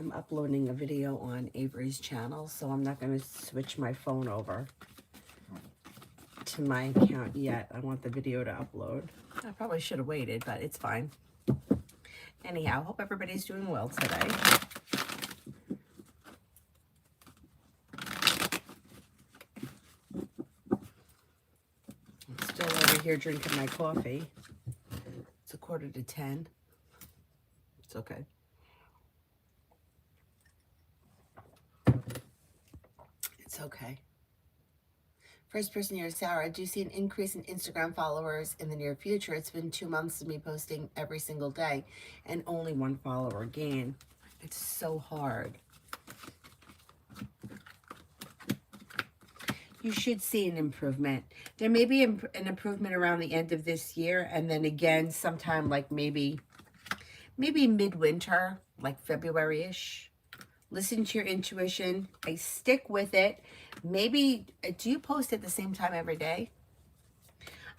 I'm uploading a video on Avery's channel, so I'm not going to switch my phone over to my account yet. I want the video to upload. I probably should have waited, but it's fine. Anyhow, hope everybody's doing well today. I'm still over here drinking my coffee. It's 9:45. It's okay. It's okay. First person here, Sarah. Do you see an increase in Instagram followers in the near future? It's been 2 months of me posting every single day and only 1 follower gain. It's so hard. You should see an improvement. There may be an improvement around the end of this year, and then again sometime like maybe midwinter, like February-ish. Listen to your intuition. I stick with it. Maybe, do you post at the same time every day?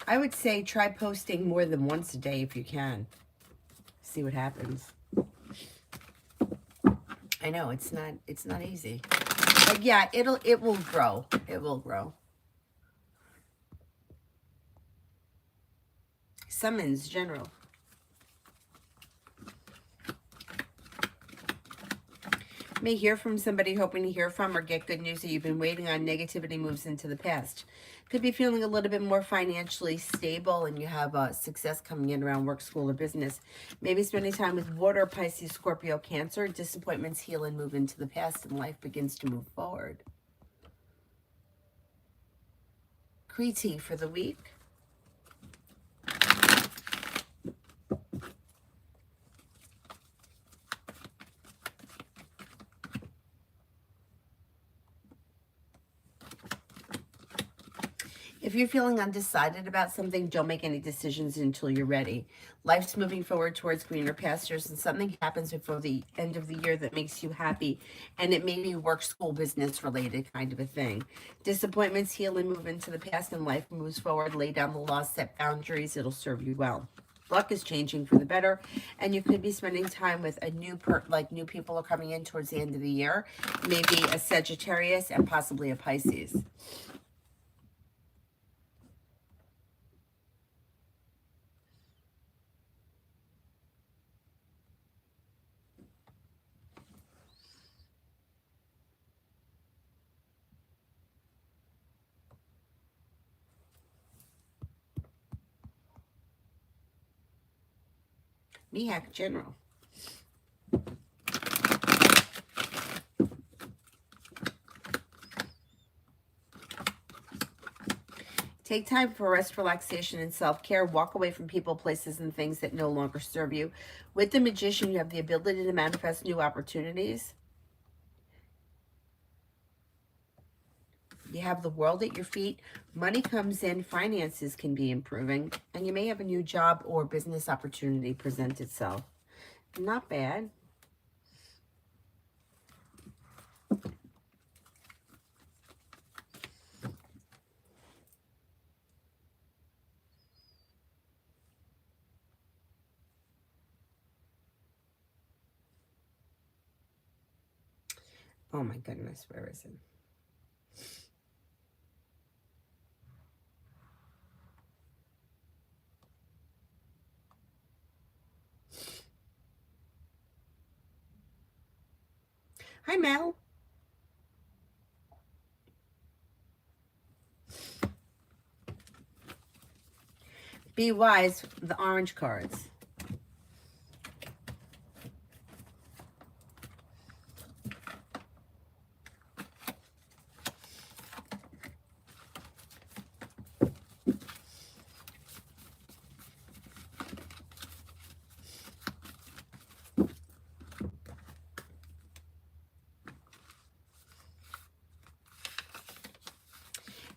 I would say try posting more than once a day if you can. See what happens. I know it's not easy. But yeah, it will grow. It will grow. Summons general. May hear from somebody hoping to hear from or get good news that you've been waiting on. Negativity moves into the past. Could be feeling a little bit more financially stable and you have success coming in around work, school, or business. Maybe spending time with water, Pisces, Scorpio, Cancer. Disappointments heal and move into the past and life begins to move forward. Kriti for the week. If you're feeling undecided about something, don't make any decisions until you're ready. Life's moving forward towards greener pastures, and something happens before the end of the year that makes you happy, and it may be work, school, business related kind of a thing. Disappointments heal and move into the past, and life moves forward. Lay down the law, set boundaries. It'll serve you well. Luck is changing for the better, and you could be spending time with a new new people are coming in towards the end of the year. Maybe a Sagittarius and possibly a Pisces. Mihak General. Take time for rest, relaxation, and self-care. Walk away from people, places, and things that no longer serve you. With the Magician, you have the ability to manifest new opportunities. You have the world at your feet. Money comes in. Finances can be improving. And you may have a new job or business opportunity present itself. Not bad. Oh my goodness, where is it? Hi, Mel. Be wise, the orange cards.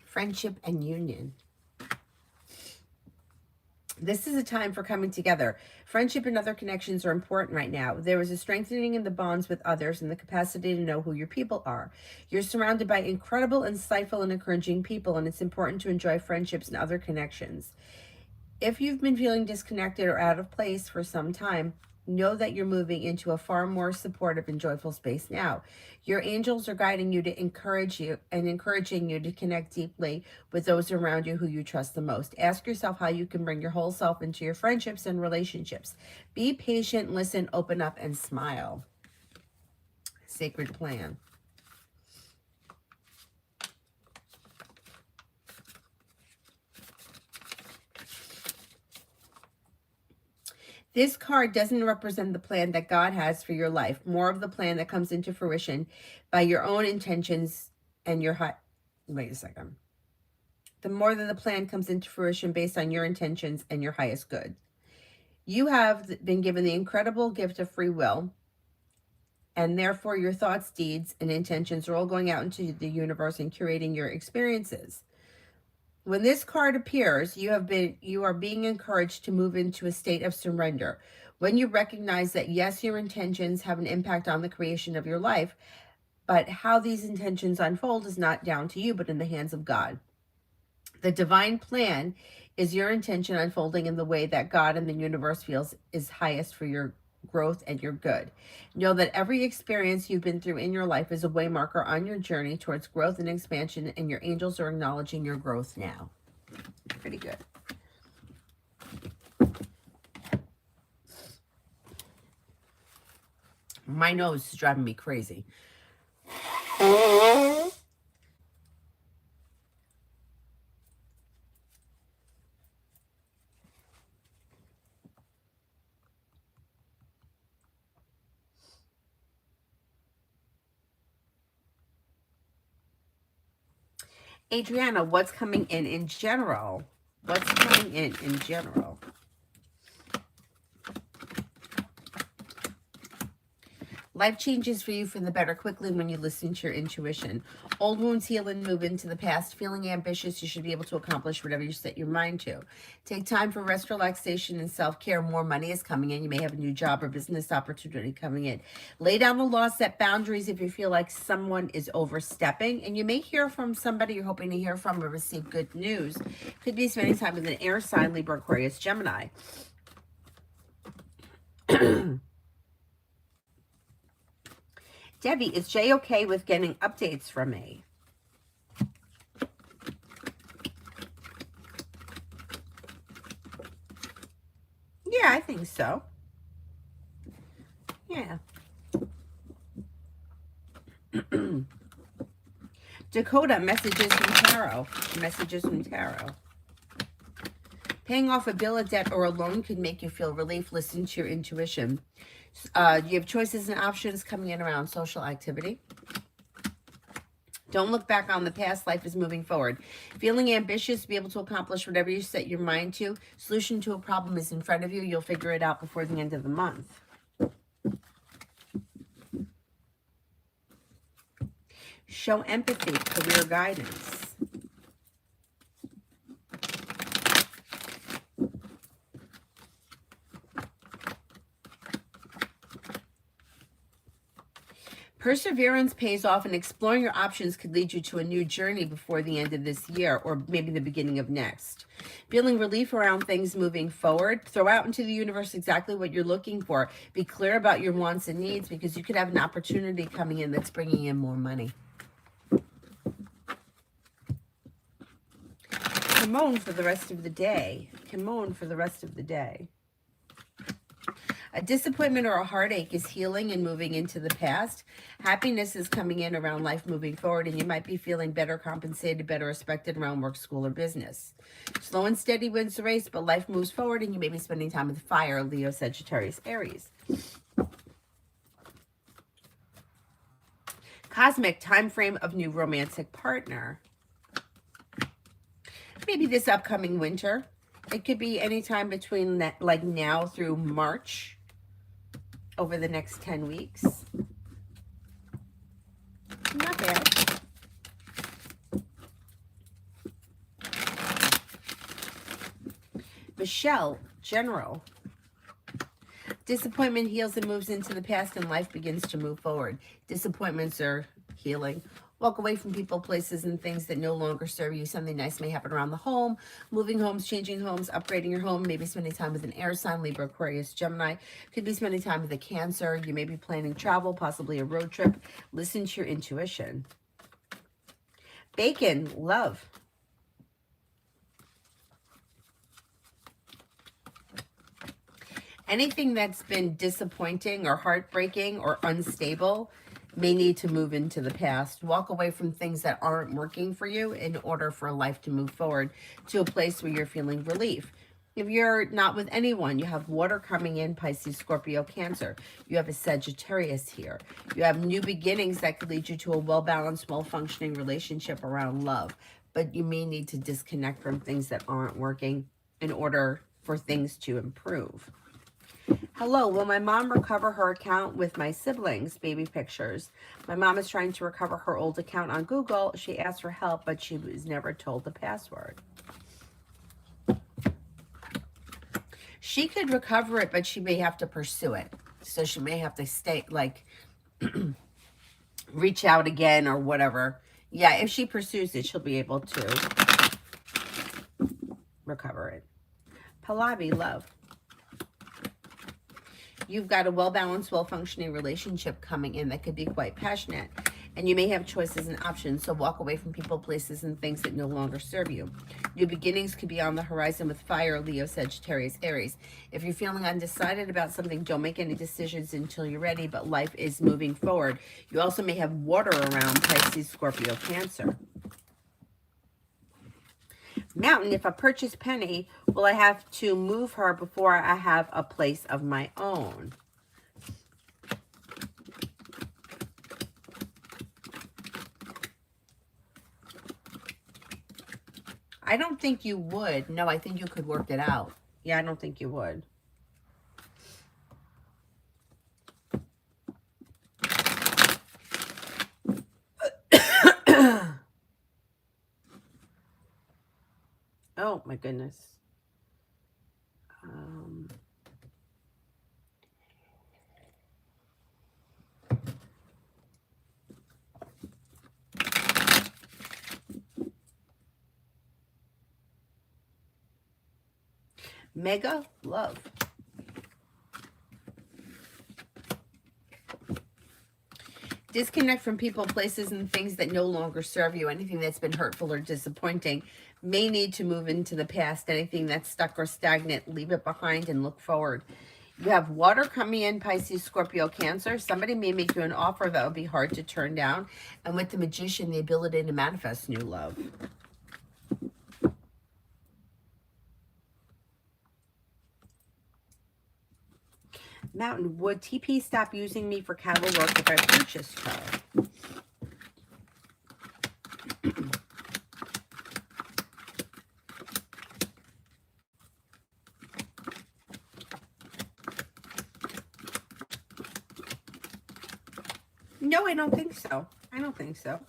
Friendship and union. This is a time for coming together. Friendship and other connections are important right now. There is a strengthening in the bonds with others and the capacity to know who your people are. You're surrounded by incredible, insightful, and encouraging people, and it's important to enjoy friendships and other connections. If you've been feeling disconnected or out of place for some time, Know that you're moving into a far more supportive and joyful space now. Your angels are guiding you to encourage you and encouraging you to connect deeply with those around you who you trust the most. Ask yourself how you can bring your whole self into your friendships and relationships. Be patient, listen, open up, and smile. Sacred plan. This card doesn't represent the plan that God has for your life, more of the plan that comes into fruition by your own intentions and your high. Wait a second. The more that the plan comes into fruition based on your intentions and your highest good. You have been given the incredible gift of free will, and therefore your thoughts, deeds, and intentions are all going out into the universe and curating your experiences. When this card appears, you are being encouraged to move into a state of surrender. When you recognize that yes, your intentions have an impact on the creation of your life, but how these intentions unfold is not down to you, but in the hands of God. The divine plan is your intention unfolding in the way that God and the universe feels is highest for your growth and your good. Know that every experience you've been through in your life is a way marker on your journey towards growth and expansion, and your angels are acknowledging your growth now. Pretty good. My nose is driving me crazy. Adriana, what's coming in general? What's coming in general? Life changes for you for the better quickly when you listen to your intuition. Old wounds heal and move into the past. Feeling ambitious, you should be able to accomplish whatever you set your mind to. Take time for rest, relaxation, and self-care. More money is coming in. You may have a new job or business opportunity coming in. Lay down the law, set boundaries if you feel like someone is overstepping. And you may hear from somebody you're hoping to hear from or receive good news. Could be spending time with an air sign, Libra, Aquarius, Gemini. Debbie, is Jay okay with getting updates from me? Yeah, I think so. Yeah. Dakota, messages from tarot. Messages from tarot. Paying off a bill, a debt, or a loan could make you feel relief. Listen to your intuition. You have choices and options coming in around social activity. Don't look back on the past. Life is moving forward. Feeling ambitious to be able to accomplish whatever you set your mind to. Solution to a problem is in front of you. You'll figure it out before the end of the month. Show empathy, career guidance. Perseverance pays off, and exploring your options could lead you to a new journey before the end of this year or maybe the beginning of next. Feeling relief around things moving forward. Throw out into the universe exactly what you're looking for. Be clear about your wants and needs, because you could have an opportunity coming in that's bringing in more money. Kimon for the rest of the day. Kimon for the rest of the day. A disappointment or a heartache is healing and moving into the past. Happiness is coming in around life moving forward, and you might be feeling better compensated, better respected around work, school, or business. Slow and steady wins the race, but life moves forward, and you may be spending time with fire, Leo, Sagittarius, Aries. Cosmic, time frame of new romantic partner. Maybe this upcoming winter. It could be anytime between that, like now through March, over the next 10 weeks. Not bad. Michelle, general. Disappointment heals and moves into the past, and life begins to move forward. Disappointments are healing. Walk away from people, places, and things that no longer serve you. Something nice may happen around the home. Moving homes, changing homes, upgrading your home. Maybe spending time with an air sign, Libra, Aquarius, Gemini. Could be spending time with a Cancer. You may be planning travel, possibly a road trip. Listen to your intuition. Bacon, love. Anything that's been disappointing or heartbreaking or unstable may need to move into the past. Walk away from things that aren't working for you in order for life to move forward to a place where you're feeling relief. If you're not with anyone, you have water coming in, Pisces, Scorpio, Cancer. You have a Sagittarius here. You have new beginnings that could lead you to a well-balanced, well-functioning relationship around love. But you may need to disconnect from things that aren't working in order for things to improve. Hello, will my mom recover her account with my siblings? Baby pictures. My mom is trying to recover her old account on Google. She asked for help, but she was never told the password. She could recover it, but she may have to pursue it. So she may have to stay, like, reach out again or whatever. Yeah, if she pursues it, she'll be able to recover it. Pallavi, love. You've got a well-balanced, well-functioning relationship coming in that could be quite passionate. And you may have choices and options, so walk away from people, places, and things that no longer serve you. New beginnings could be on the horizon with fire, Leo, Sagittarius, Aries. If you're feeling undecided about something, don't make any decisions until you're ready, but life is moving forward. You also may have water around, Pisces, Scorpio, Cancer. Mountain, if I purchase Penny, will I have to move her before I have a place of my own? I don't think you would. No, I think you could work it out. Yeah, I don't think you would. Oh, my goodness. Mega love. Disconnect from people, places, and things that no longer serve you. Anything that's been hurtful or disappointing may need to move into the past. Anything that's stuck or stagnant, leave it behind and look forward. You have water coming in, Pisces, Scorpio, Cancer. Somebody may make you an offer that would be hard to turn down. And with the Magician, the ability to manifest new love. Mountain, would TP stop using me for cattle work if I purchased her? No, I don't think so. I don't think so.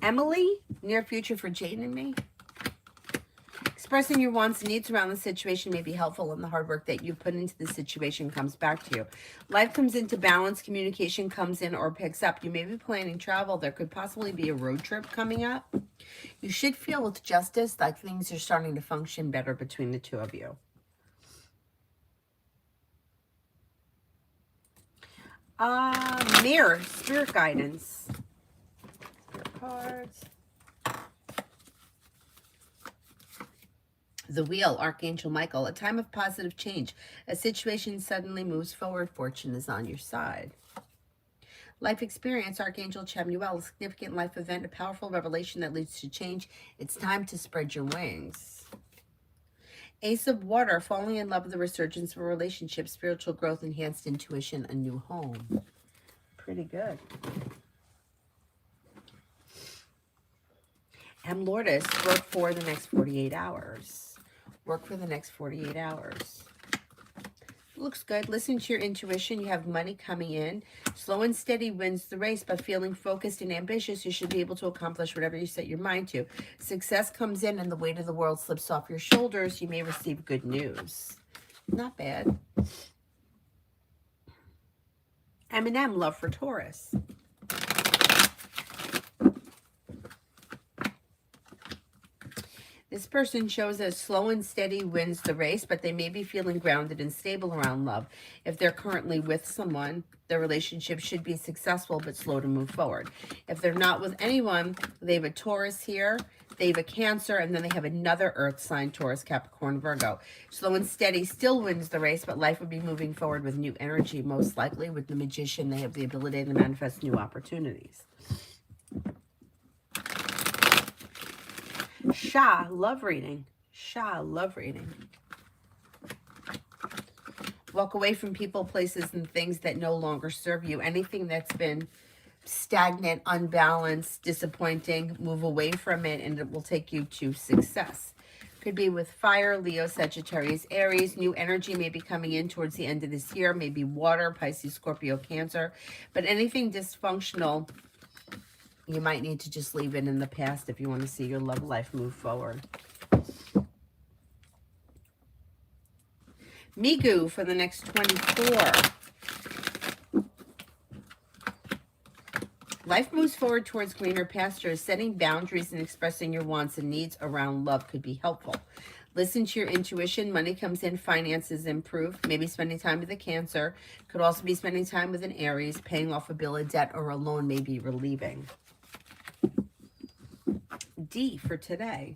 Emily, near future for Jane and me. Expressing your wants and needs around the situation may be helpful, and the hard work that you put into the situation comes back to you. Life comes into balance, communication comes in or picks up. You may be planning travel. There could possibly be a road trip coming up. You should feel with justice like things are starting to function better between the two of you. Mirror, spirit guidance. Spirit cards. The Wheel, Archangel Michael, a time of positive change. A situation suddenly moves forward. Fortune is on your side. Life experience, Archangel Chamuel, a significant life event, a powerful revelation that leads to change. It's time to spread your wings. Ace of Water, falling in love with the resurgence of a relationship, spiritual growth, enhanced intuition, a new home. Pretty good. M. Lourdes, work for the next 48 hours. Work for the next 48 hours. Looks good. Listen to your intuition. You have money coming in. Slow and steady wins the race, but feeling focused and ambitious, you should be able to accomplish whatever you set your mind to. Success comes in and the weight of the world slips off your shoulders. You may receive good news. Not bad. Eminem, love for Taurus. This person shows that slow and steady wins the race, but they may be feeling grounded and stable around love. If they're currently with someone, their relationship should be successful but slow to move forward. If they're not with anyone, they have a Taurus here, they have a Cancer, and then they have another Earth sign, Taurus, Capricorn, Virgo. Slow and steady still wins the race, but life would be moving forward with new energy. Most likely with the Magician, they have the ability to manifest new opportunities. Shah, love reading. Shah, love reading. Walk away from people, places, and things that no longer serve you. Anything that's been stagnant, unbalanced, disappointing, move away from it, and it will take you to success. Could be with fire, Leo, Sagittarius, Aries. New energy may be coming in towards the end of this year. Maybe water, Pisces, Scorpio, Cancer. But anything dysfunctional, you might need to just leave it in the past if you want to see your love life move forward. Migu for the next 24. Life moves forward towards greener pastures. Setting boundaries and expressing your wants and needs around love could be helpful. Listen to your intuition. Money comes in, finances improve. Maybe spending time with a Cancer. Could also be spending time with an Aries. Paying off a bill, a debt, or a loan may be relieving. D for today.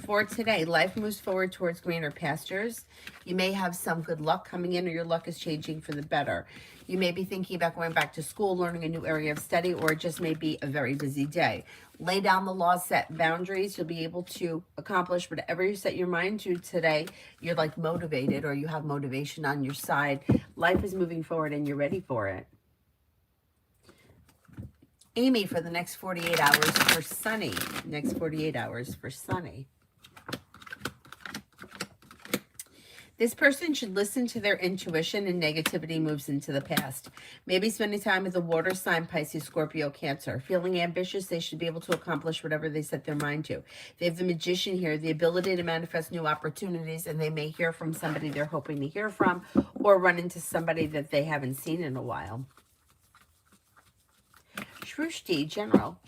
For today, life moves forward towards greener pastures. You may have some good luck coming in, or your luck is changing for the better. You may be thinking about going back to school, learning a new area of study, or it just may be a very busy day. Lay down the law, set boundaries. You'll be able to accomplish whatever you set your mind to today. You're like motivated, or you have motivation on your side. Life is moving forward and you're ready for it. Amy for the next 48 hours for Sunny. Next 48 hours for Sunny. This person should listen to their intuition, and negativity moves into the past. Maybe spending time with a water sign, Pisces, Scorpio, Cancer. Feeling ambitious, they should be able to accomplish whatever they set their mind to. They have the Magician here, the ability to manifest new opportunities, and they may hear from somebody they're hoping to hear from, or run into somebody that they haven't seen in a while. Shrushti, General.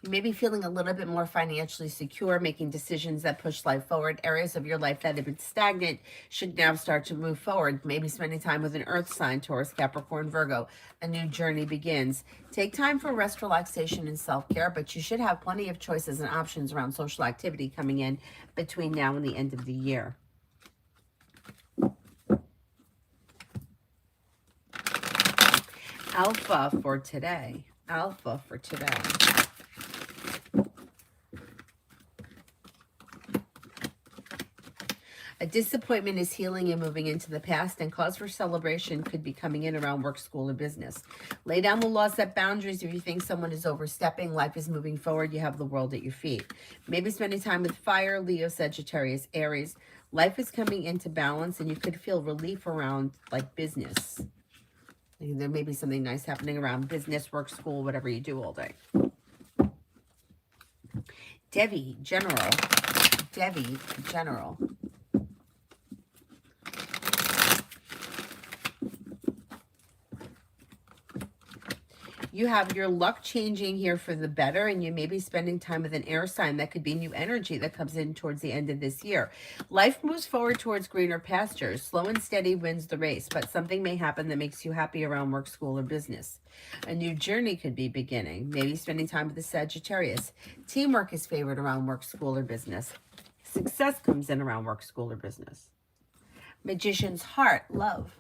You may be feeling a little bit more financially secure, making decisions that push life forward. Areas of your life that have been stagnant should now start to move forward. Maybe spending time with an earth sign, Taurus, Capricorn, Virgo. A new journey begins. Take time for rest, relaxation, and self-care, but you should have plenty of choices and options around social activity coming in between now and the end of the year. Alpha for today. Alpha for today. A disappointment is healing and moving into the past, and cause for celebration could be coming in around work, school, or business. Lay down the law, set boundaries. If you think someone is overstepping, life is moving forward. You have the world at your feet. Maybe spending time with fire, Leo, Sagittarius, Aries. Life is coming into balance, and you could feel relief around like business. There may be something nice happening around business, work, school, whatever you do all day. Devi, General. Devi, General. You have your luck changing here for the better, and you may be spending time with an air sign. That could be new energy that comes in towards the end of this year. Life moves forward towards greener pastures. Slow and steady wins the race, but something may happen that makes you happy around work, school, or business. A new journey could be beginning. Maybe spending time with the Sagittarius. Teamwork is favored around work, school, or business. Success comes in around work, school, or business. Magician's heart, love.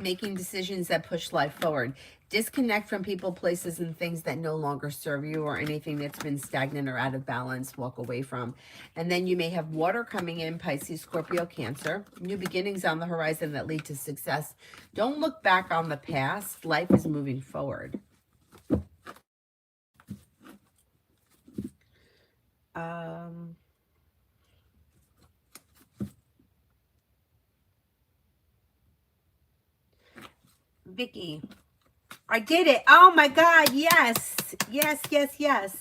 making decisions that push life forward. Disconnect from people, places, and things that no longer serve you, or anything that's been stagnant or out of balance. Walk away from. And then you may have water coming in, Pisces, Scorpio, Cancer. New beginnings on the horizon that lead to success. Don't look back on the past. Life is moving forward. Vicky, I did it. Oh my God. Yes. Yes, yes, yes.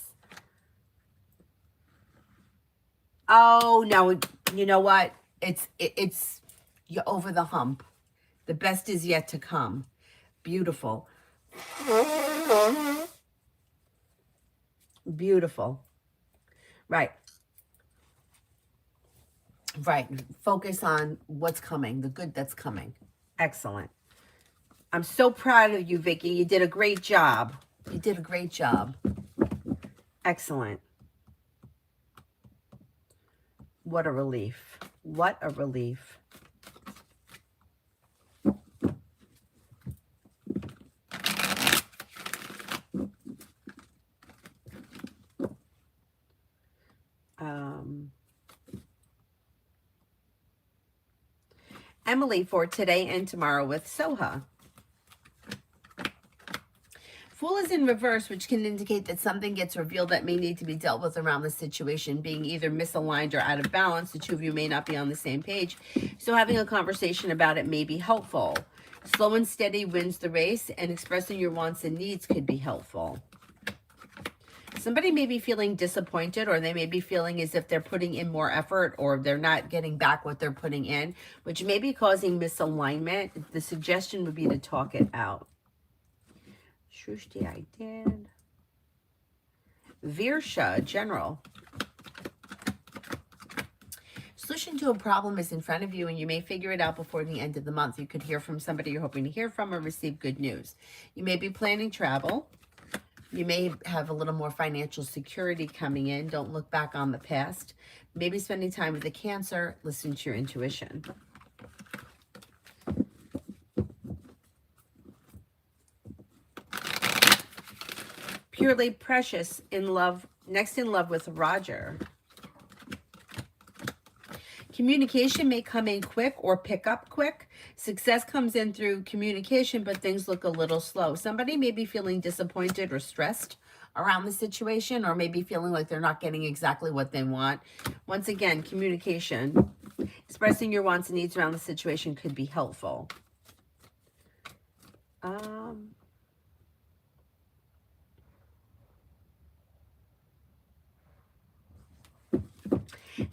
Oh no. You know what? It's you're over the hump. The best is yet to come. Beautiful. Beautiful. Right. Right. Focus on what's coming, the good that's coming. Excellent. I'm so proud of you, Vicky. You did a great job. You did a great job. Excellent. What a relief. What a relief. Emily for today and tomorrow with Soha. Fool is in reverse, which can indicate that something gets revealed that may need to be dealt with around the situation, being either misaligned or out of balance. The two of you may not be on the same page, so having a conversation about it may be helpful. Slow and steady wins the race, and expressing your wants and needs could be helpful. Somebody may be feeling disappointed, or they may be feeling as if they're putting in more effort, or they're not getting back what they're putting in, which may be causing misalignment. The suggestion would be to talk it out. Shrushti, I did. Virsha, general. Solution to a problem is in front of you, and you may figure it out before the end of the month. You could hear from somebody you're hoping to hear from, or receive good news. You may be planning travel. You may have a little more financial security coming in. Don't look back on the past. Maybe spending time with a Cancer. Listen to your intuition. Purely Precious, in love, next in love with Roger. Communication may come in quick or pick up quick. Success comes in through communication, but things look a little slow. Somebody may be feeling disappointed or stressed around the situation, or maybe feeling like they're not getting exactly what they want. Once again, communication, expressing your wants and needs around the situation could be helpful.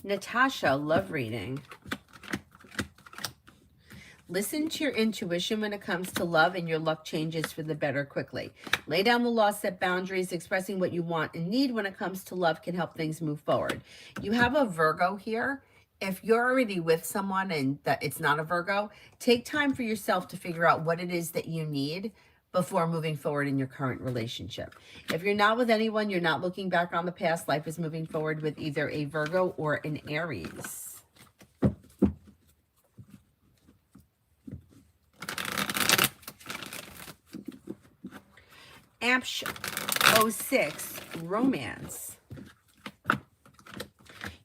Natasha, love reading. Listen to your intuition when it comes to love, and your luck changes for the better quickly. Lay down the law, set boundaries. Expressing what you want and need when it comes to love can help things move forward. You have a Virgo here. If you're already with someone and that it's not a Virgo, take time for yourself to figure out what it is that you need before moving forward in your current relationship. If you're not with anyone, you're not looking back on the past. Life is moving forward with either a Virgo or an Aries. Amsh 06, romance.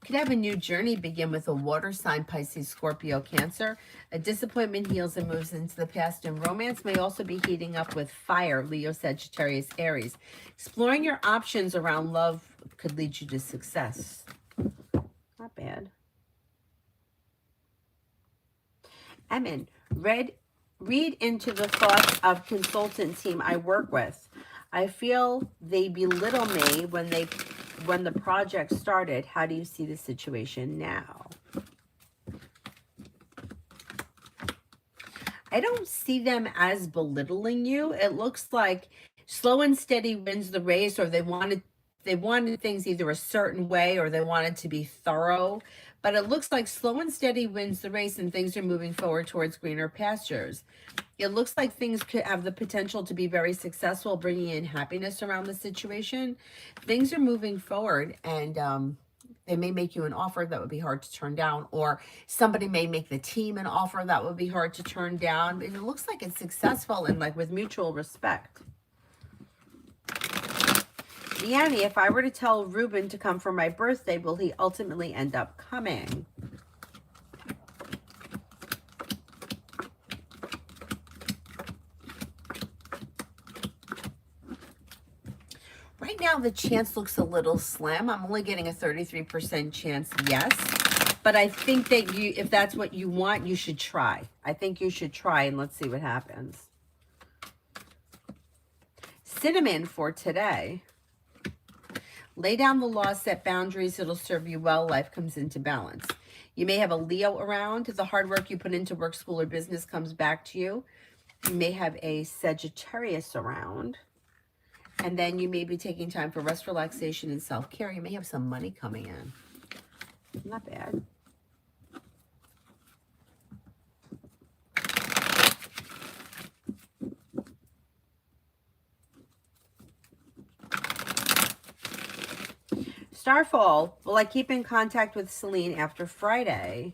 Could have a new journey begin with a water sign, Pisces, Scorpio, Cancer. A disappointment heals and moves into the past, and romance may also be heating up with fire, Leo, Sagittarius, Aries. Exploring your options around love could lead you to success. Not bad. Emin, read into the thoughts of consultant team I work with. I feel they belittle me when the project started. How do you see the situation now? I don't see them as belittling you. It looks like slow and steady wins the race, or they wanted things either a certain way, or they wanted to be thorough. But it looks like slow and steady wins the race, and things are moving forward towards greener pastures. It looks like things could have the potential to be very successful, bringing in happiness around the situation. Things are moving forward, and They may make you an offer that would be hard to turn down, or somebody may make the team an offer that would be hard to turn down. But it looks like it's successful and like with mutual respect. Deannie, if I were to tell Ruben to come for my birthday, will he ultimately end up coming? Right now, the chance looks a little slim. I'm only getting a 33% chance, yes. But I think that if that's what you want, you should try. I think you should try, and let's see what happens. Cinnamon for today. Lay down the law, set boundaries. It'll serve you well. Life comes into balance. You may have a Leo around. The hard work you put into work, school, or business comes back to you. You may have a Sagittarius around. And then you may be taking time for rest, relaxation, and self-care. You may have some money coming in. Not bad. Starfall, will I keep in contact with Celine after Friday?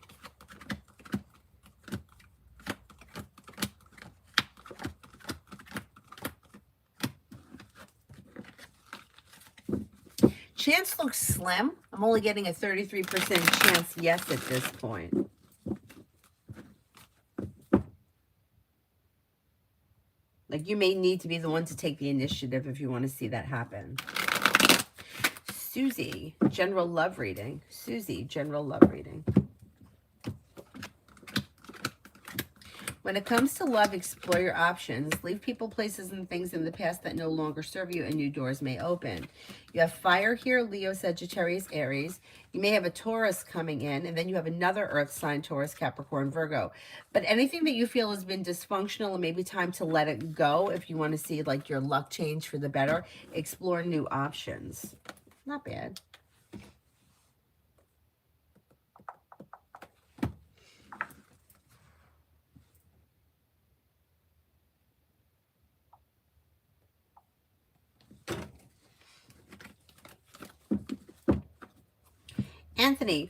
Chance looks slim. I'm only getting a 33% chance yes at this point. Like, you may need to be the one to take the initiative if you want to see that happen. Susie, general love reading. Susie, general love reading. When it comes to love, explore your options. Leave people, places, and things in the past that no longer serve you, and new doors may open. You have fire here, Leo, Sagittarius, Aries. You may have a Taurus coming in, and then you have another earth sign, Taurus, Capricorn, Virgo. But anything that you feel has been dysfunctional, and maybe time to let it go if you want to see like your luck change for the better, explore new options. Not bad. Anthony,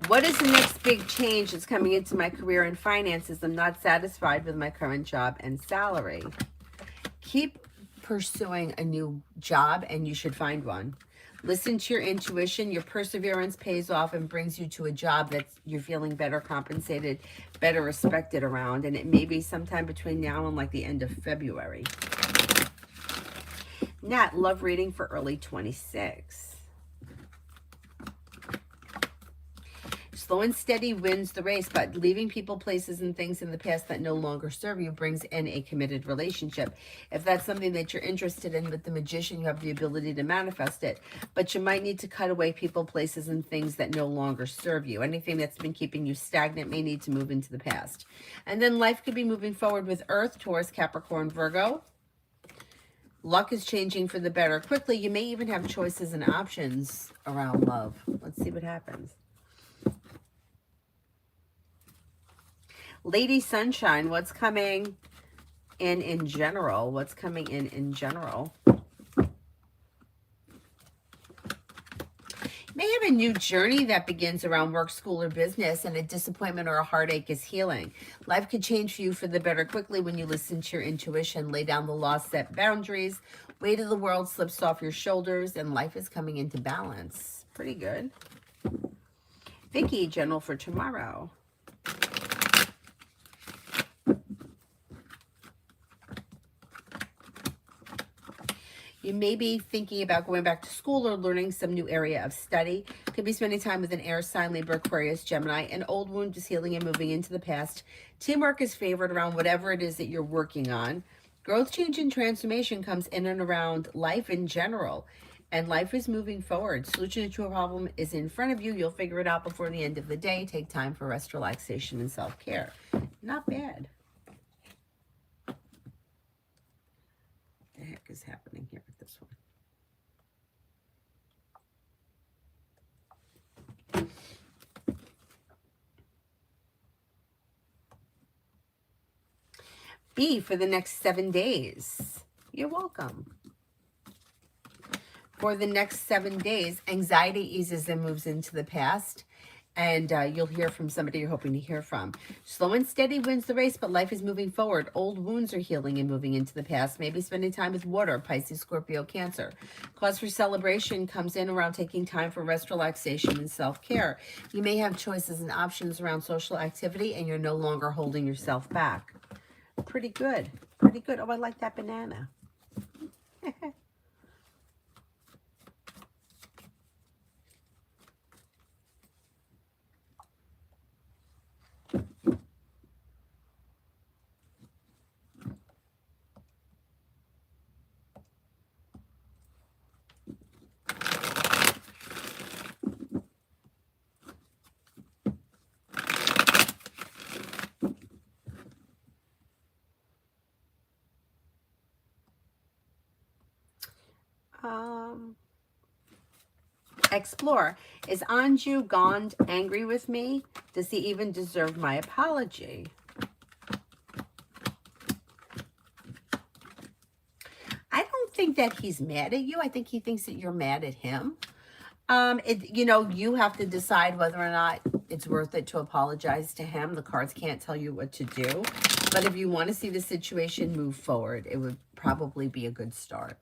what is the next big change that's coming into my career and finances? I'm not satisfied with my current job and salary. Keep pursuing a new job and you should find one. Listen to your intuition. Your perseverance pays off and brings you to a job that you're feeling better compensated, better respected around. And it may be sometime between now and like the end of February. Nat, love reading for early 26. Slow and steady wins the race, but leaving people, places, and things in the past that no longer serve you brings in a committed relationship. If that's something that you're interested in with the Magician, you have the ability to manifest it, but you might need to cut away people, places, and things that no longer serve you. Anything that's been keeping you stagnant may need to move into the past. And then life could be moving forward with Earth, Taurus, Capricorn, Virgo. Luck is changing for the better quickly. You may even have choices and options around love. Let's see what happens. Lady Sunshine, what's coming in general? What's coming in general? You may have a new journey that begins around work, school, or business, and a disappointment or a heartache is healing. Life could change for you for the better quickly when you listen to your intuition, lay down the law, set boundaries, weight of the world slips off your shoulders, and life is coming into balance. Pretty good. Vicky, general for tomorrow. You may be thinking about going back to school or learning some new area of study. Could be spending time with an air sign, Libra, Aquarius, Gemini. An old wound is healing and moving into the past. Teamwork is favored around whatever it is that you're working on. Growth, change, and transformation comes in and around life in general. And life is moving forward. Solution to a problem is in front of you. You'll figure it out before the end of the day. Take time for rest, relaxation, and self-care. Not bad. What the heck is happening here with this one? B for the next 7 days. You're welcome. for the next 7 days, anxiety eases and moves into the past. And you'll hear from somebody you're hoping to hear from. Slow and steady wins the race, but life is moving forward. Old wounds are healing and moving into the past. Maybe spending time with water, Pisces, Scorpio, Cancer. Cause for celebration comes in around taking time for rest, relaxation, and self-care. You may have choices and options around social activity, and you're no longer holding yourself back. Pretty good. Pretty good. Oh, I like that banana. Explore. Is Anju Gond angry with me? Does he even deserve my apology? I don't think that he's mad at you. I think he thinks that you're mad at him. You have to decide whether or not it's worth it to apologize to him. The cards can't tell you what to do. But if you want to see the situation move forward, it would probably be a good start.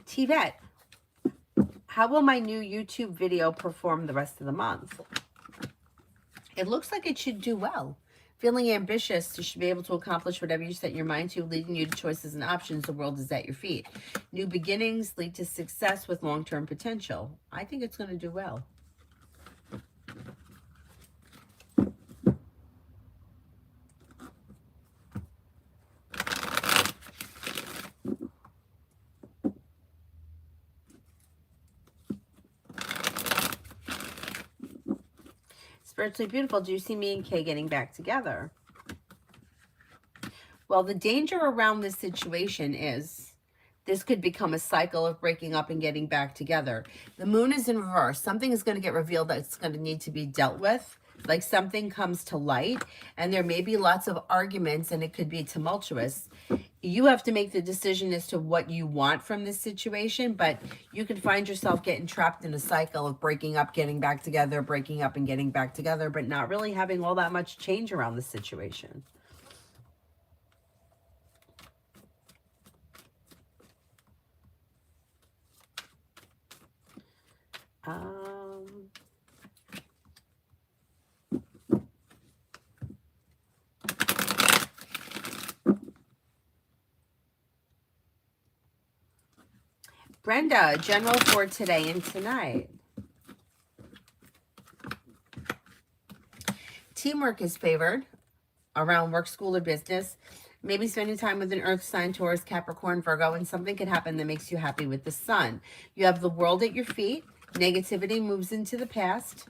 T-Vet, how will my new YouTube video perform the rest of the month? It looks like it should do well. Feeling ambitious, you should be able to accomplish whatever you set your mind to, leading you to choices and options. The world is at your feet. New beginnings lead to success with long-term potential. I think it's going to do well. Spiritually beautiful. Do you see me and Kay getting back together? Well, the danger around this situation is this could become a cycle of breaking up and getting back together. The moon is in reverse. Something is going to get revealed that's going to need to be dealt with. Like something comes to light, and there may be lots of arguments, and it could be tumultuous. You have to make the decision as to what you want from this situation, but you can find yourself getting trapped in a cycle of breaking up, getting back together, breaking up and getting back together, but not really having all that much change around the situation. Brenda, general for today and tonight. Teamwork is favored around work, school, or business. Maybe spending time with an earth sign, Taurus, Capricorn, Virgo, and something could happen that makes you happy with the sun. You have the world at your feet. Negativity moves into the past.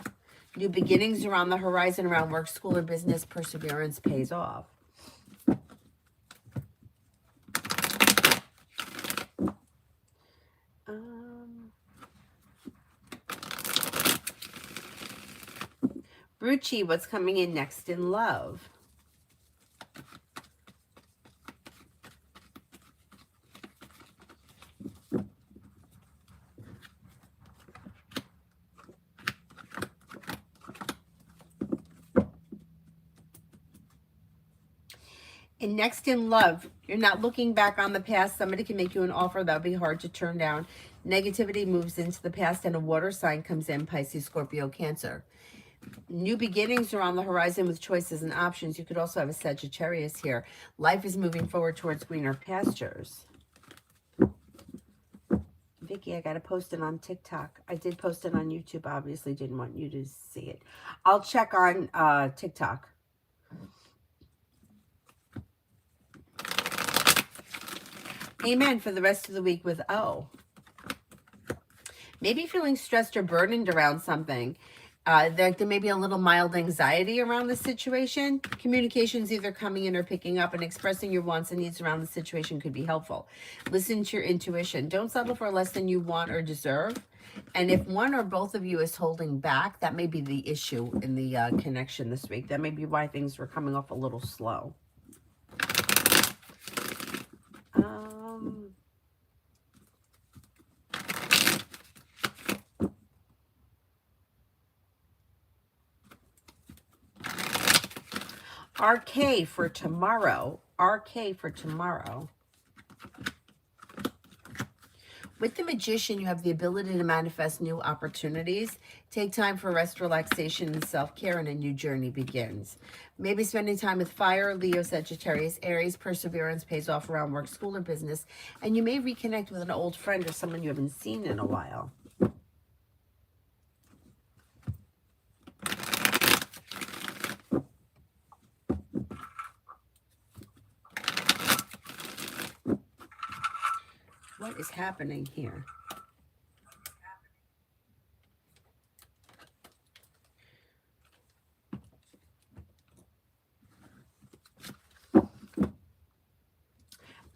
New beginnings are on the horizon around work, school, or business. Perseverance pays off. Ruchi, what's coming in next in love? And next in love, you're not looking back on the past. Somebody can make you an offer that would be hard to turn down. Negativity moves into the past, and a water sign comes in, Pisces, Scorpio, Cancer. New beginnings are on the horizon with choices and options. You could also have a Sagittarius here. Life is moving forward towards greener pastures. Vicky, I got to post it on TikTok. I did post it on YouTube. Obviously didn't want you to see it. I'll check on TikTok. Amen for the rest of the week with O. Maybe feeling stressed or burdened around something. There may be a little mild anxiety around the situation. Communications either coming in or picking up, and expressing your wants and needs around the situation could be helpful. Listen to your intuition. Don't settle for less than you want or deserve. And if one or both of you is holding back, that may be the issue in the connection this week. That may be why things were coming off a little slow. RK for tomorrow. RK for tomorrow. With the Magician, you have the ability to manifest new opportunities. Take time for rest, relaxation, and self-care, and a new journey begins. Maybe spending time with Fire, Leo, Sagittarius, Aries. Perseverance pays off around work, school, or business. And you may reconnect with an old friend or someone you haven't seen in a while. What is happening here?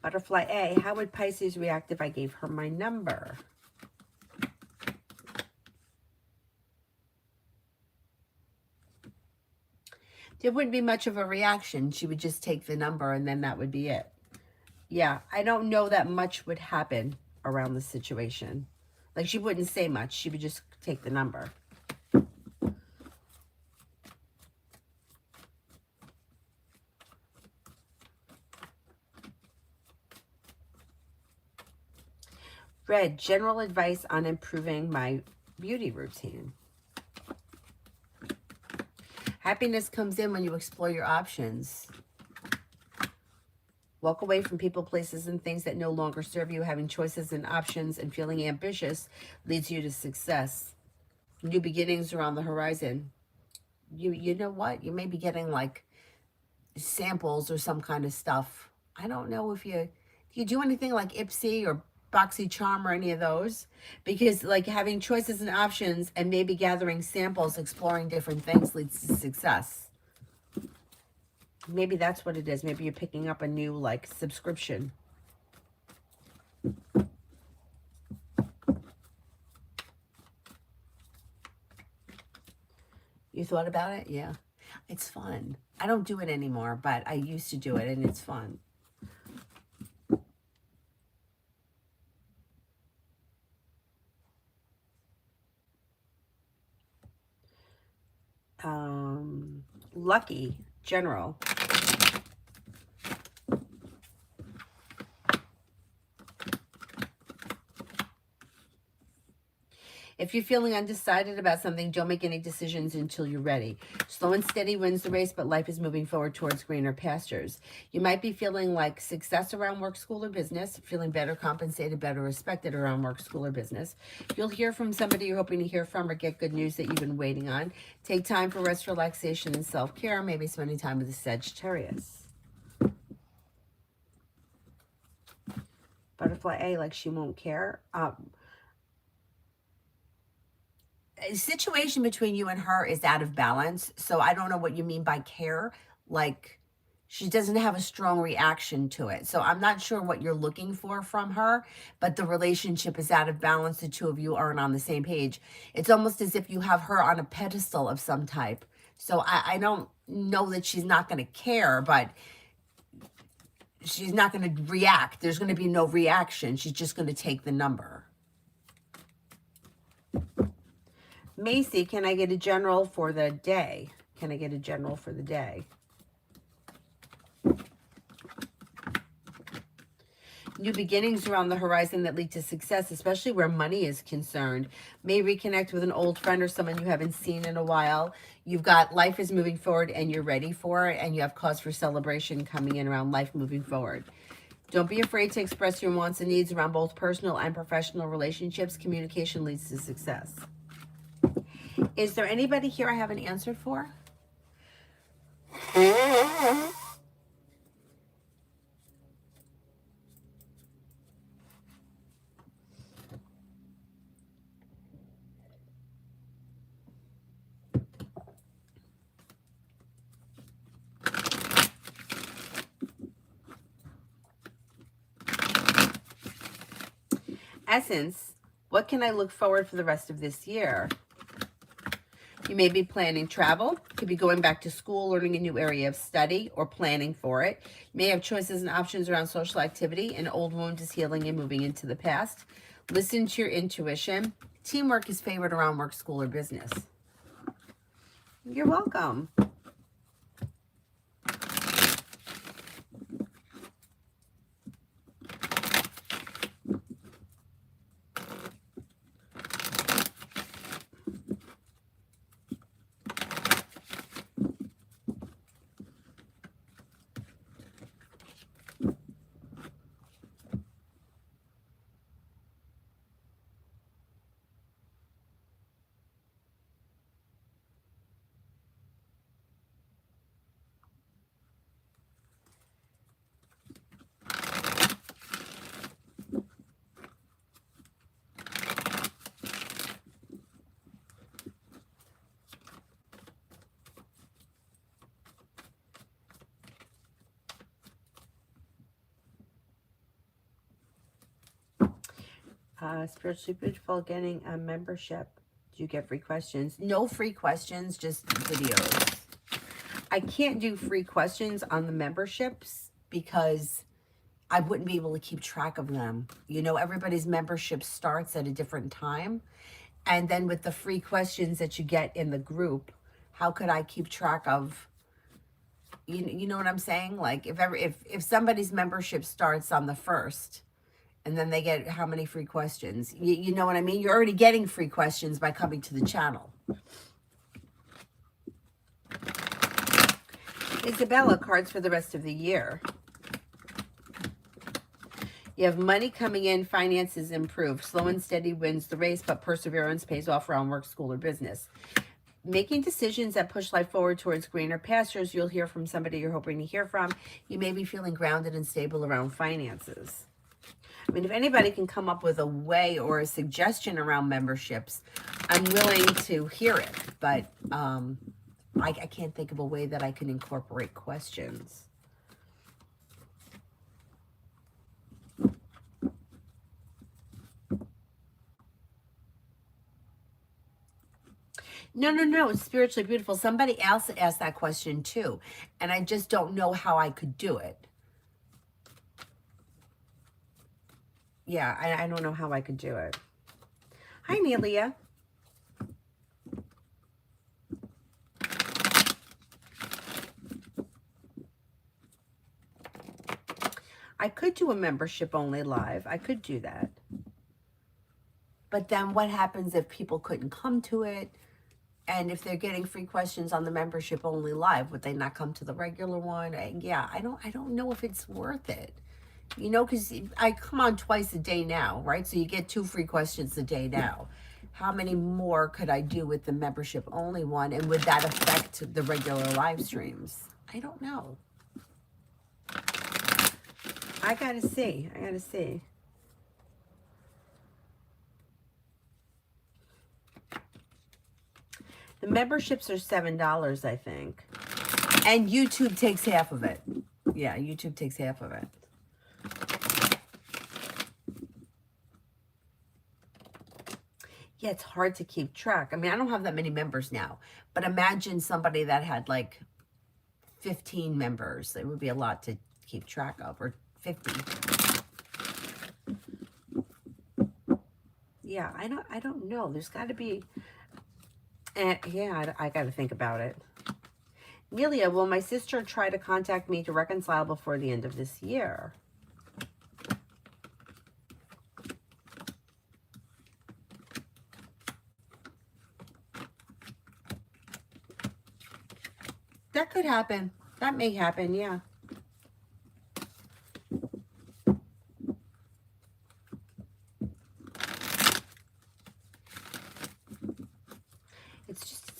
Butterfly A, how would Pisces react if I gave her my number? There wouldn't be much of a reaction. She would just take the number and then that would be it. Yeah, I don't know that much would happen around the situation. Like, she wouldn't say much. She would just take the number. Red, general advice on improving my beauty routine. Happiness comes in when you explore your options. Walk away from people, places, and things that no longer serve you. Having choices and options and feeling ambitious leads you to success. New beginnings are on the horizon. You know what? You may be getting like samples or some kind of stuff. I don't know if do you do anything like Ipsy or BoxyCharm or any of those? Because like having choices and options and maybe gathering samples, exploring different things leads to success. Maybe that's what it is. Maybe you're picking up a new, like, subscription. You thought about it? Yeah. It's fun. I don't do it anymore, but I used to do it, and it's fun. Lucky, general. If you're feeling undecided about something, don't make any decisions until you're ready. Slow and steady wins the race, but life is moving forward towards greener pastures. You might be feeling like success around work, school, or business, feeling better compensated, better respected around work, school, or business. You'll hear from somebody you're hoping to hear from or get good news that you've been waiting on. Take time for rest, relaxation, and self-care, maybe spending time with the Sagittarius. Butterfly A, like she won't care. A situation between you and her is out of balance. So I don't know what you mean by care. Like, she doesn't have a strong reaction to it. So I'm not sure what you're looking for from her, but the relationship is out of balance. The two of you aren't on the same page. It's almost as if you have her on a pedestal of some type. So I don't know that she's not going to care, but she's not going to react. There's going to be no reaction. She's just going to take the number. Macy, can I get a general for the day? Can I get a general for the day? New beginnings are on the horizon that lead to success, especially where money is concerned. May reconnect with an old friend or someone you haven't seen in a while. You've got life is moving forward and you're ready for it, and you have cause for celebration coming in around life moving forward. Don't be afraid to express your wants and needs around both personal and professional relationships. Communication leads to success. Is there anybody here I haven't answered for? Essence, what can I look forward for the rest of this year? You may be planning travel, could be going back to school, learning a new area of study, or planning for it. You may have choices and options around social activity. An old wound is healing and moving into the past. Listen to your intuition. Teamwork is favored around work, school, or business. You're welcome. Spiritually Beautiful, getting a membership. Do you get free questions? No free questions, just videos. I can't do free questions on the memberships because I wouldn't be able to keep track of them. You know, everybody's membership starts at a different time. And then with the free questions that you get in the group, how could I keep track of, you know what I'm saying? Like if somebody's membership starts on the 1st, and then they get how many free questions? You know what I mean? You're already getting free questions by coming to the channel. Isabella, cards for the rest of the year. You have money coming in, finances improve. Slow and steady wins the race, but perseverance pays off around work, school, or business. Making decisions that push life forward towards greener pastures. You'll hear from somebody you're hoping to hear from. You may be feeling grounded and stable around finances. I mean, if anybody can come up with a way or a suggestion around memberships, I'm willing to hear it. But I can't think of a way that I can incorporate questions. No, it's Spiritually Beautiful. Somebody else asked that question too, and I just don't know how I could do it. Yeah, I don't know how I could do it. Hi, Nelia. I could do a membership only live. I could do that. But then what happens if people couldn't come to it? And if they're getting free questions on the membership only live, would they not come to the regular one? Yeah, I don't know if it's worth it. You know, because I come on twice a day now, right? So you get 2 free questions a day now. How many more could I do with the membership only one? And would that affect the regular live streams? I don't know. I gotta see. The memberships are $7, I think. And YouTube takes half of it. Yeah, YouTube takes half of it. Yeah, it's hard to keep track. I mean, I don't have that many members now. But imagine somebody that had like 15 members. It would be a lot to keep track of. Or 50. Yeah, I don't know. There's got to be... yeah, I got to think about it. Nelia, will my sister try to contact me to reconcile before the end of this year? That could happen. That may happen, yeah.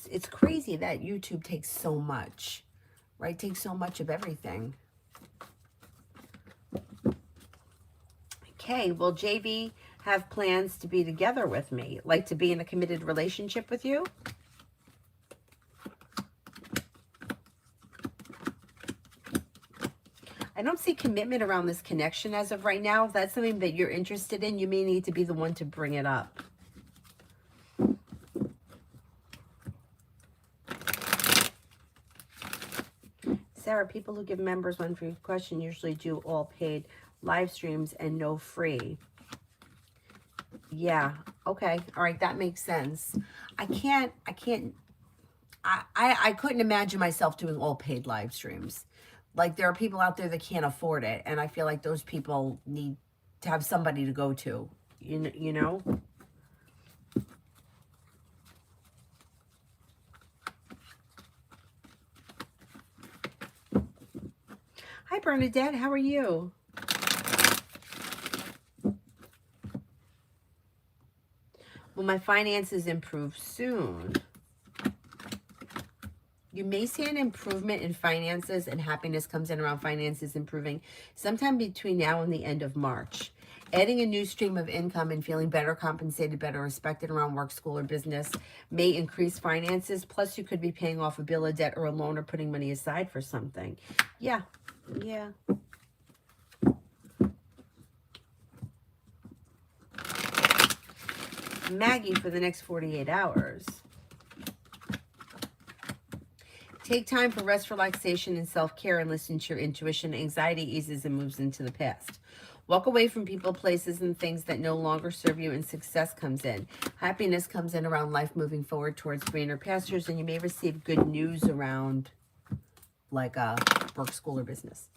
It's crazy that YouTube takes so much, right? Takes so much of everything. Okay, will JV have plans to be together with me? Like to be in a committed relationship with you? I don't see commitment around this connection as of right now. If that's something that you're interested in, you may need to be the one to bring it up. Sarah, people who give members one free question usually do all paid live streams and no free. Yeah, okay. All right, that makes sense. I couldn't imagine myself doing all paid live streams. Like there are people out there that can't afford it, and I feel like those people need to have somebody to go to. You know? Hi, Bernadette. How are you? Will my finances improve soon? You may see an improvement in finances, and happiness comes in around finances improving sometime between now and the end of March. Adding a new stream of income and feeling better compensated, better respected around work, school, or business may increase finances. Plus, you could be paying off a bill, a debt, or a loan, or putting money aside for something. Yeah. Maggie for the next 48 hours. Take time for rest, relaxation, and self-care and listen to your intuition. Anxiety eases and moves into the past. Walk away from people, places, and things that no longer serve you, and success comes in. Happiness comes in around life moving forward towards greener pastures, and you may receive good news around like work, school, or business.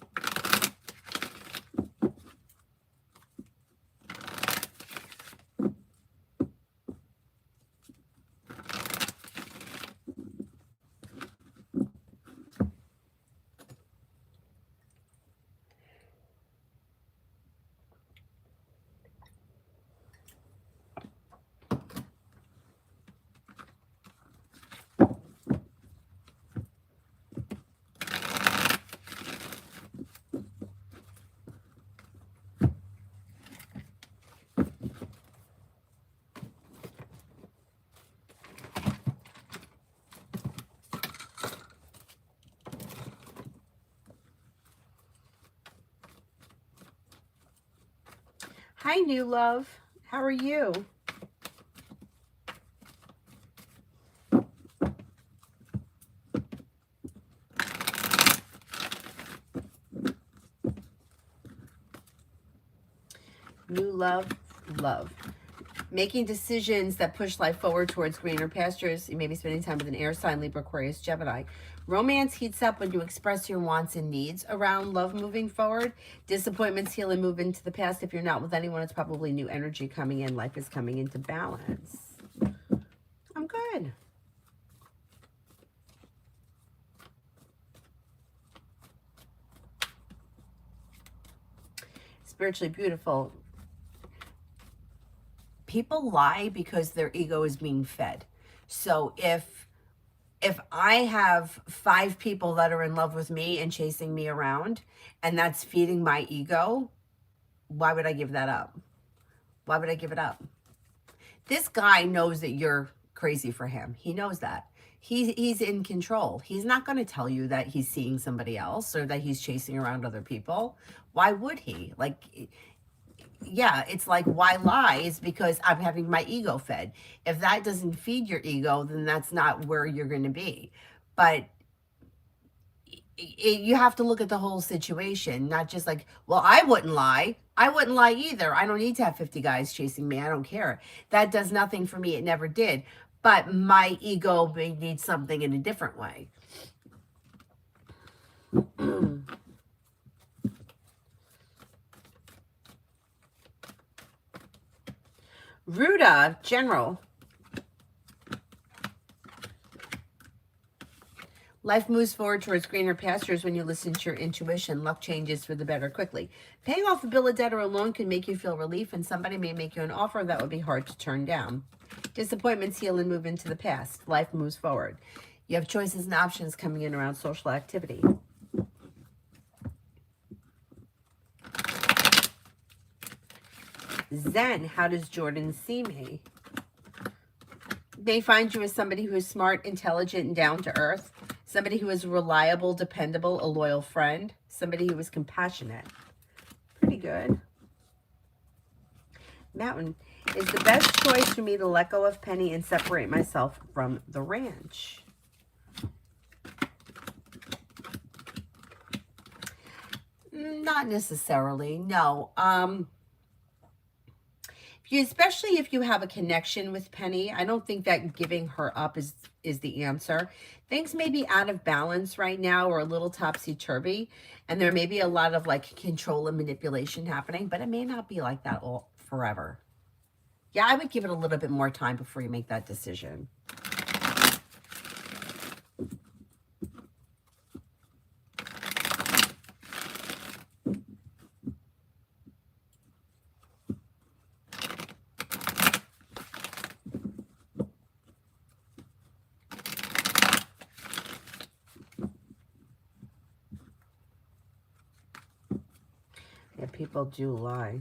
Hi, new love. How are you? New love, love. Making decisions that push life forward towards greener pastures. You may be spending time with an air sign, Libra, Aquarius, Gemini. Romance heats up when you express your wants and needs around love moving forward. Disappointments heal and move into the past. If you're not with anyone, it's probably new energy coming in. Life is coming into balance. I'm good. Spiritually beautiful. People lie because their ego is being fed. So if I have 5 people that are in love with me and chasing me around, and that's feeding my ego, why would I give that up? Why would I give it up? This guy knows that you're crazy for him. He knows that. He's in control. He's not going to tell you that he's seeing somebody else or that he's chasing around other people. Why would he? Like, yeah, it's like, why lie? It's because I'm having my ego fed. If that doesn't feed your ego, then that's not where you're going to be. But you have to look at the whole situation, not just like, well, I wouldn't lie. I wouldn't lie either. I don't need to have 50 guys chasing me. I don't care. That does nothing for me. It never did. But my ego may need something in a different way. Ruda, General. Life moves forward towards greener pastures when you listen to your intuition. Luck changes for the better quickly. Paying off a bill of debt or a loan can make you feel relief, and somebody may make you an offer that would be hard to turn down. Disappointments heal and move into the past. Life moves forward. You have choices and options coming in around social activity. Zen, how does Jordan see me? They find you as somebody who is smart, intelligent, and down to earth. Somebody who is reliable, dependable, a loyal friend. Somebody who is compassionate. Pretty good. Mountain, is the best choice for me to let go of Penny and separate myself from the ranch? Not necessarily, no. Especially if you have a connection with Penny, I don't think that giving her up is the answer. Things may be out of balance right now or a little topsy-turvy, and there may be a lot of like control and manipulation happening, but it may not be like that all forever. Yeah, I would give it a little bit more time before you make that decision. Yeah, people do lie.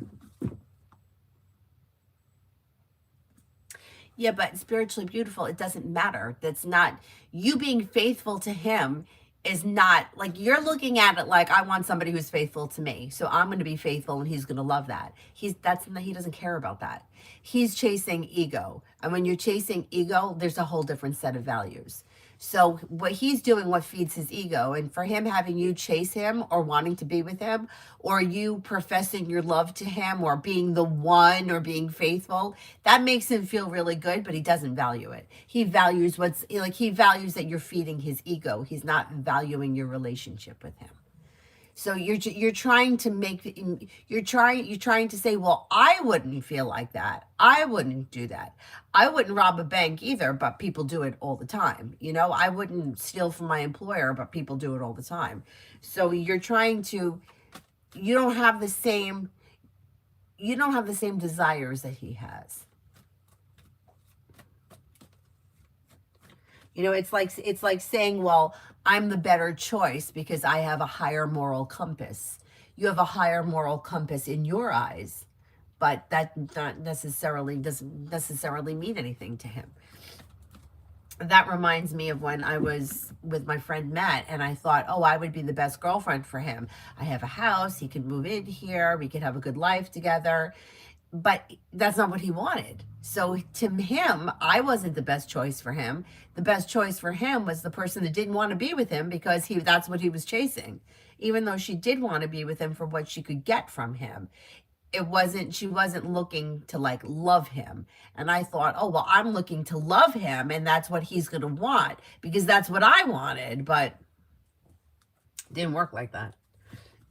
Yeah, but spiritually beautiful, it doesn't matter. That's not you being faithful to him is not like, you're looking at it like, I want somebody who's faithful to me, so I'm going to be faithful and he's going to love that. He doesn't care about that. He's chasing ego, and when you're chasing ego, there's a whole different set of values. So what he's doing, what feeds his ego, and for him having you chase him or wanting to be with him, or you professing your love to him or being the one or being faithful, that makes him feel really good, but he doesn't value it. He values what's like, he values that you're feeding his ego. He's not valuing your relationship with him. So you're trying to make, you're trying to say, well, I wouldn't feel like that. I wouldn't do that. I wouldn't rob a bank either, but people do it all the time. I wouldn't steal from my employer, but people do it all the time. So you're trying to, you don't have the same, desires that he has. It's like saying, well, I'm the better choice because I have a higher moral compass. You have a higher moral compass in your eyes, but that not necessarily doesn't necessarily mean anything to him. That reminds me of when I was with my friend Matt, and I thought, oh, I would be the best girlfriend for him. I have a house, he could move in here, we could have a good life together. But that's not what he wanted. So to him, I wasn't the best choice for him. The best choice for him was the person that didn't want to be with him, because that's what he was chasing. Even though she did want to be with him for what she could get from him, she wasn't looking to like love him. And I thought, oh, well, I'm looking to love him, and that's what he's going to want because that's what I wanted. But it didn't work like that.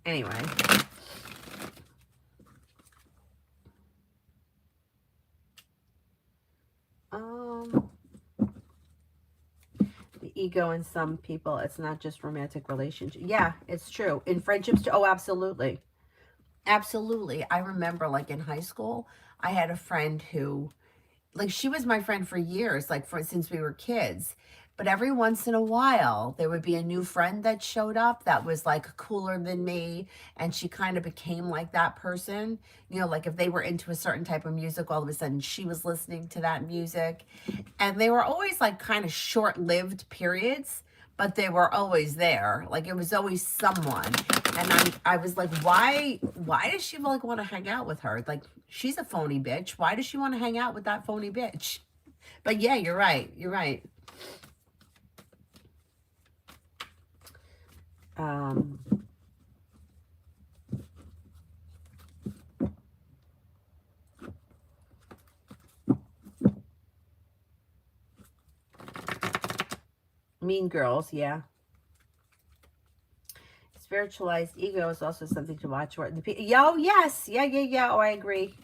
Anyway. The ego in some people, it's not just romantic relationship. Yeah, it's true. In friendships, oh, absolutely. Absolutely. I remember like in high school, I had a friend who, like, she was my friend for years, like since we were kids. But every once in a while, there would be a new friend that showed up that was like cooler than me, and she kind of became like that person. Like if they were into a certain type of music, all of a sudden she was listening to that music. And they were always like kind of short-lived periods, but they were always there. Like it was always someone. And I was like, why does she like want to hang out with her? Like, she's a phony bitch. Why does she want to hang out with that phony bitch? But yeah, you're right. You're right. Mean Girls, yeah. Spiritualized ego is also something to watch. Yo, yes, yeah. Oh, I agree.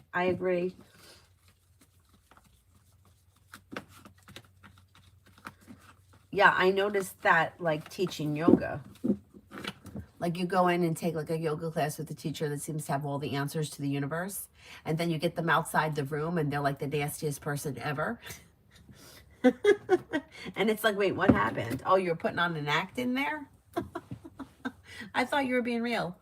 Yeah, I noticed that like teaching yoga. Like you go in and take like a yoga class with a teacher that seems to have all the answers to the universe, and then you get them outside the room and they're like the nastiest person ever. And it's like, wait, what happened? Oh, you're putting on an act in there? I thought you were being real.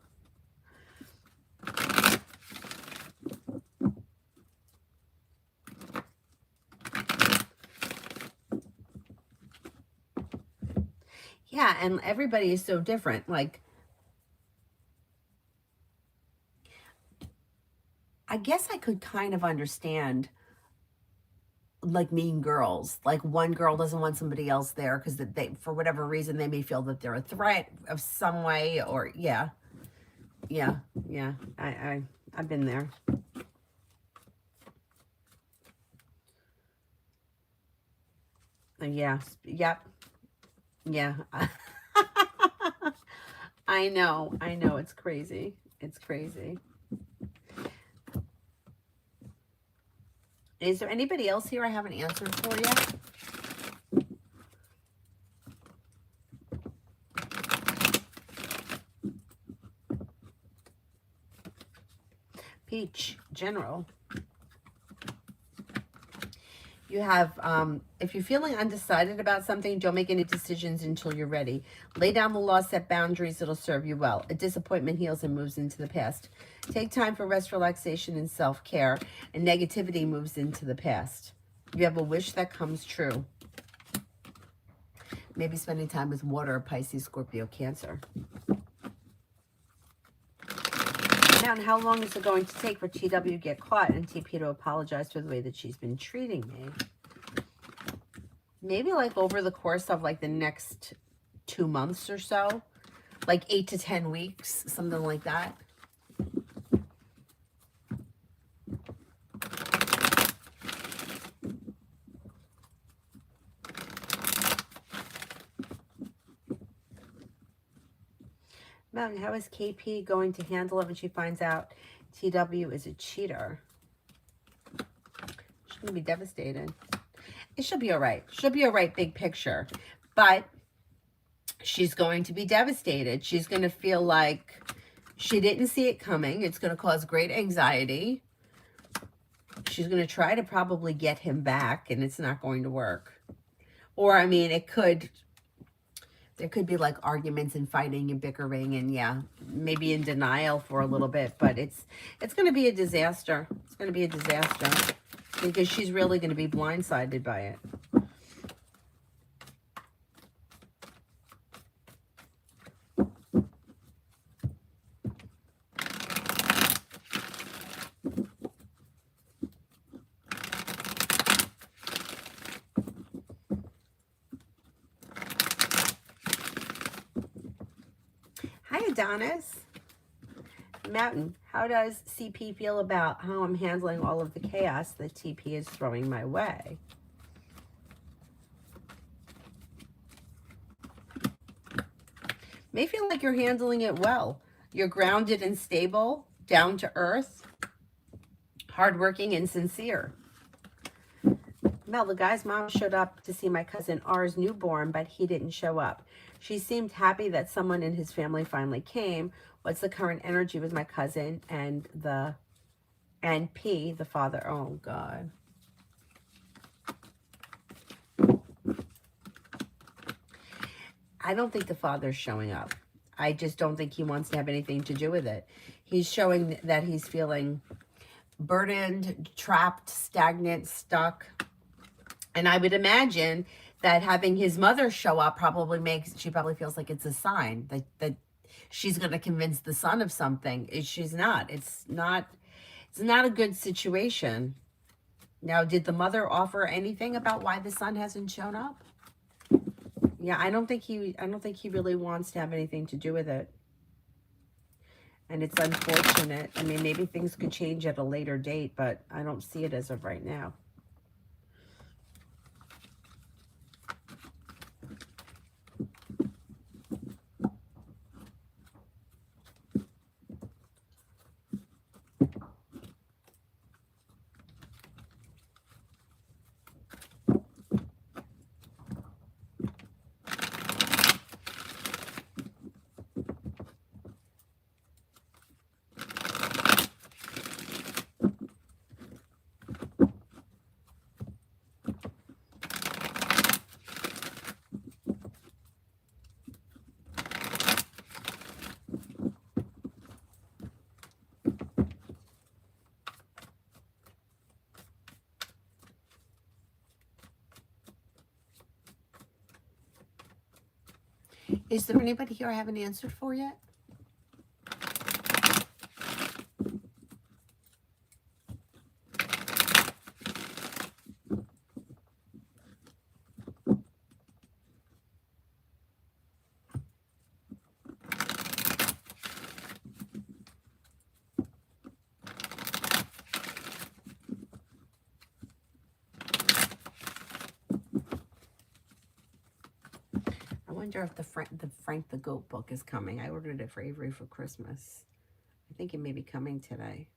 Yeah, and everybody is so different. Like, I guess I could kind of understand like Mean Girls. Like one girl doesn't want somebody else there because they, for whatever reason, they may feel that they're a threat of some way, or yeah. I've been there. Yeah. Yep. Yeah. I know. It's crazy. It's crazy. Is there anybody else here I haven't answered for yet? Peach, general. You have, if you're feeling undecided about something, don't make any decisions until you're ready. Lay down the law, set boundaries, it'll serve you well. A disappointment heals and moves into the past. Take time for rest, relaxation, and self-care, and negativity moves into the past. You have a wish that comes true. Maybe spending time with water, Pisces, Scorpio, Cancer. Now, how long is it going to take for TW to get caught and TP to apologize for the way that she's been treating me? Maybe like over the course of like the next 2 months or so, like 8 to 10 weeks, something like that. Mountain, how is KP going to handle it when she finds out TW is a cheater? She's going to be devastated. She'll be all right. She'll be all right, big picture. But she's going to be devastated. She's going to feel like she didn't see it coming. It's going to cause great anxiety. She's going to try to probably get him back, and it's not going to work. Or, I mean, it could... There could be like arguments and fighting and bickering and yeah, maybe in denial for a little bit, but it's going to be a disaster. It's going to be a disaster because she's really going to be blindsided by it. Hi, Adonis. Mountain, how does CP feel about how I'm handling all of the chaos that TP is throwing my way? May feel like you're handling it well. You're grounded and stable, down to earth, hardworking and sincere. Mel, the guy's mom showed up to see my cousin R's newborn, but he didn't show up. She seemed happy that someone in his family finally came. What's the current energy with my cousin and P, the father? Oh, God. I don't think the father's showing up. I just don't think he wants to have anything to do with it. He's showing that he's feeling burdened, trapped, stagnant, stuck. And I would imagine that having his mother show up she probably feels like it's a sign that she's going to convince the son of something. She's not. It's not a good situation. Now, did the mother offer anything about why the son hasn't shown up? Yeah, I don't think he really wants to have anything to do with it. And it's unfortunate. I mean, maybe things could change at a later date, but I don't see it as of right now. Is there anybody here I haven't answered for yet? I wonder if the Frank the Goat book is coming. I ordered it for Avery for Christmas. I think it may be coming today.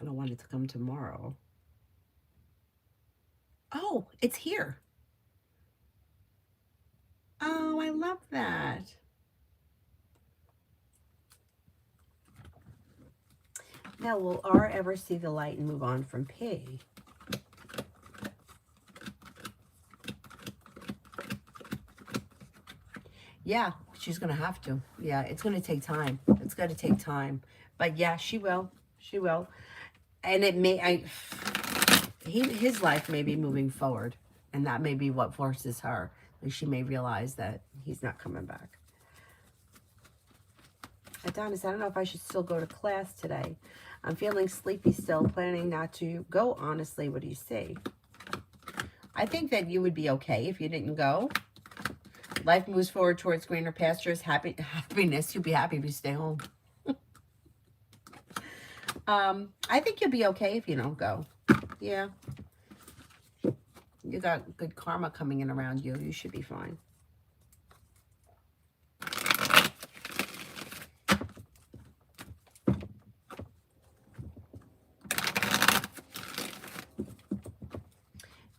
I don't want it to come tomorrow. Oh, it's here. Oh, I love that. Now, will R ever see the light and move on from P? Yeah, she's going to have to. Yeah, it's going to take time. It's going to take time. But yeah, she will. She will. And it may, his life may be moving forward, and that may be what forces her. Like she may realize that he's not coming back. Adonis, I don't know if I should still go to class today. I'm feeling sleepy still, planning not to go, honestly. What do you see? I think that you would be okay if you didn't go. Life moves forward towards greener pastures, happiness. You'll be happy if you stay home. I think you'll be okay if you don't go. Yeah. You got good karma coming in around you. You should be fine.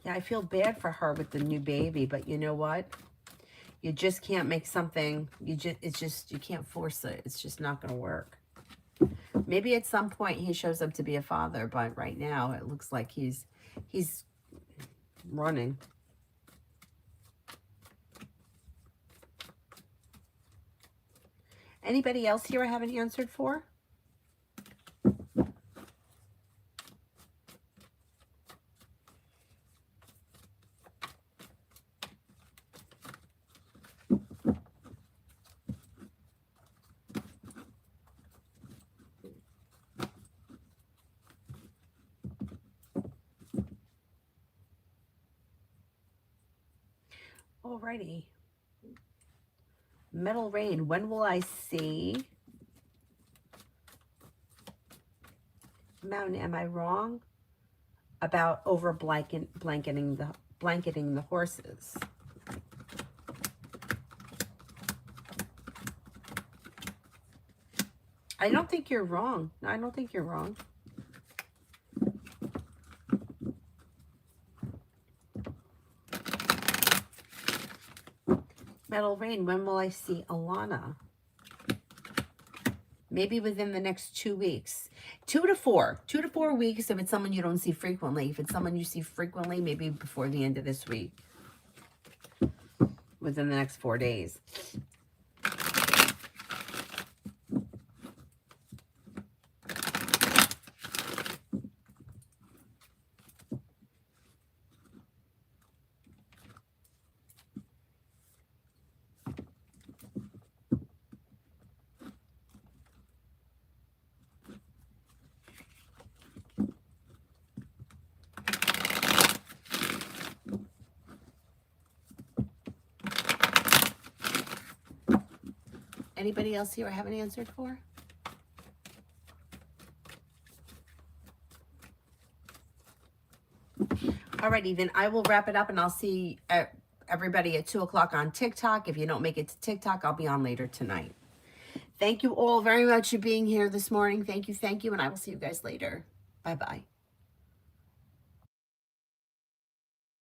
Yeah, I feel bad for her with the new baby, but you know what? You just can't make something, you can't force it. It's just not going to work. Maybe at some point he shows up to be a father, but right now it looks like he's running. Anybody else here I haven't answered for? Alrighty. Metal Rain, when will I see? Mountain, am I wrong about over blanketing the horses? I don't think you're wrong. I don't think you're wrong. Metal Rain, when will I see Alana? Maybe within the next 2 weeks. 2 to 4. 2 to 4 weeks if it's someone you don't see frequently. If it's someone you see frequently, maybe before the end of this week. Within the next 4 days. Anybody else here I haven't answered for? Alrighty, then I will wrap it up and I'll see everybody at 2 o'clock on TikTok. If you don't make it to TikTok, I'll be on later tonight. Thank you all very much for being here this morning. Thank you, and I will see you guys later. Bye-bye.